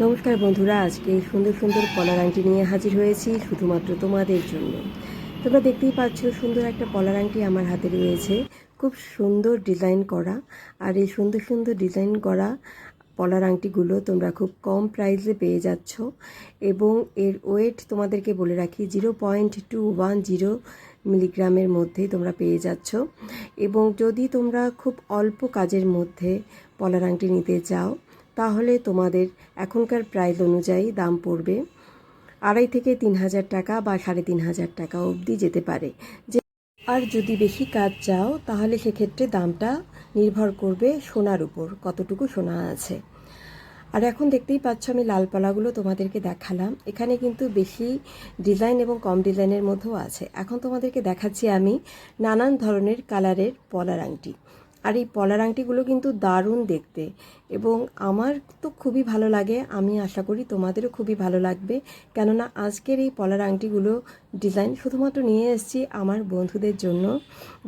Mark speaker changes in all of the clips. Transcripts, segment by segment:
Speaker 1: নমস্কার বন্ধুরা, আজকে সুন্দর সুন্দর পলার আংটি নিয়ে হাজির হয়েছি শুধুমাত্র তোমাদের জন্য। তোমরা দেখতেই পাচ্ছ সুন্দর একটা পলার আংটি আমার হাতে রয়েছে, খুব সুন্দর ডিজাইন করা। আর এই সুন্দর সুন্দর ডিজাইন করা পলার আংটিগুলো তোমরা খুব কম প্রাইসে পেয়ে যাচ্ছ। এবং এর ওয়েট তোমাদেরকে বলে রাখি 0.210 মিলিগ্রামের মধ্যেই তোমরা পেয়ে যাচ্ছ। এবং যদি তোমরা খুব অল্প কাজের মধ্যে পলার আংটি নিতে চাও তাহলে তোমাদের এখনকার প্রাইস অনুযায়ী দাম পড়বে 2,500 থেকে 3,000 টাকা বা 3,500 টাকা অবধি যেতে পারে। আর যদি বেশি কাজ চাও তাহলে সেক্ষেত্রে দামটা নির্ভর করবে সোনার উপর, কতটুকু সোনা আছে। আর এখন দেখতেই পাচ্ছ আমি লাল পলাগুলো তোমাদেরকে দেখালাম। এখানে কিন্তু বেশি ডিজাইন এবং কম ডিজাইনের মধ্যেও আছে। এখন তোমাদেরকে দেখাচ্ছি আমি নানান ধরনের কালারের পলার আংটি। আর এই পলার আংটিগুলো কিন্তু দারুণ দেখতে এবং আমার তো খুবই ভালো লাগে। আমি আশা করি তোমাদেরও খুবই ভালো লাগবে, কেননা আজকের এই পলার আংটিগুলো ডিজাইন শুধুমাত্র নিয়ে এসেছি আমার বন্ধুদের জন্য।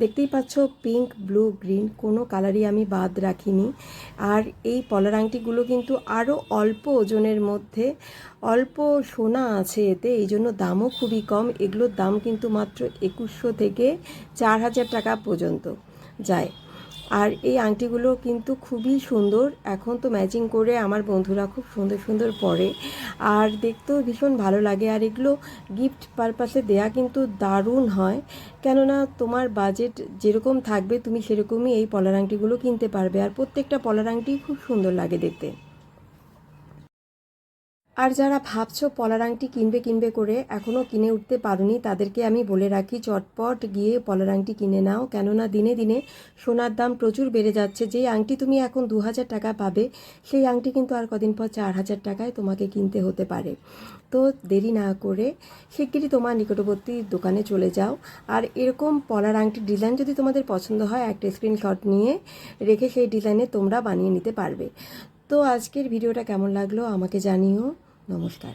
Speaker 1: দেখতেই পাচ্ছ পিঙ্ক, ব্লু, গ্রিন কোনো কালারই আমি বাদ রাখিনি। আর এই পলার আংটিগুলো কিন্তু আরও অল্প ওজনের মধ্যে, অল্প সোনা আছে এতে, এই জন্য দামও খুবই কম। এগুলোর দাম কিন্তু মাত্র 2,100 থেকে 4,000 টাকা পর্যন্ত যায়। আর এই আংটিগুলো কিন্তু খুবই সুন্দর। এখন তো ম্যাচিং করে আমার বন্ধুরা খুব সুন্দর সুন্দর পরে, আর দেখতেও ভীষণ ভালো লাগে। আর এগুলো গিফট পারপাসে দেয়া কিন্তু দারুণ হয়, কেননা তোমার বাজেট যেরকম থাকবে তুমি সেরকমই এই পলার আংটিগুলো কিনতে পারবে। আর প্রত্যেকটা পলার আংটি খুব সুন্দর লাগে দেখতে। আর যারা ভাবছো পলার আংটি কিনবে কিনবে করে এখনও কিনে উঠতে পারোনি, তাদেরকে আমি বলে রাখি চটপট গিয়ে পলার আংটি কিনে নাও, কেননা দিনে দিনে সোনার দাম প্রচুর বেড়ে যাচ্ছে। যেই আংটি তুমি এখন 2,000 টাকা পাবে, সেই আংটি কিন্তু আর কদিন পর 4,000 টাকায় তোমাকে কিনতে হতে পারে। তো দেরি না করে শিগগিরই তোমার নিকটবর্তী দোকানে চলে যাও। আর এরকম পলার আংটির ডিজাইন যদি তোমাদের পছন্দ হয়, একটা স্ক্রিনশট নিয়ে রেখে সেই ডিজাইনে তোমরা বানিয়ে নিতে পারবে। তো আজকের ভিডিওটা কেমন লাগলো আমাকে জানিও। নমস্কার।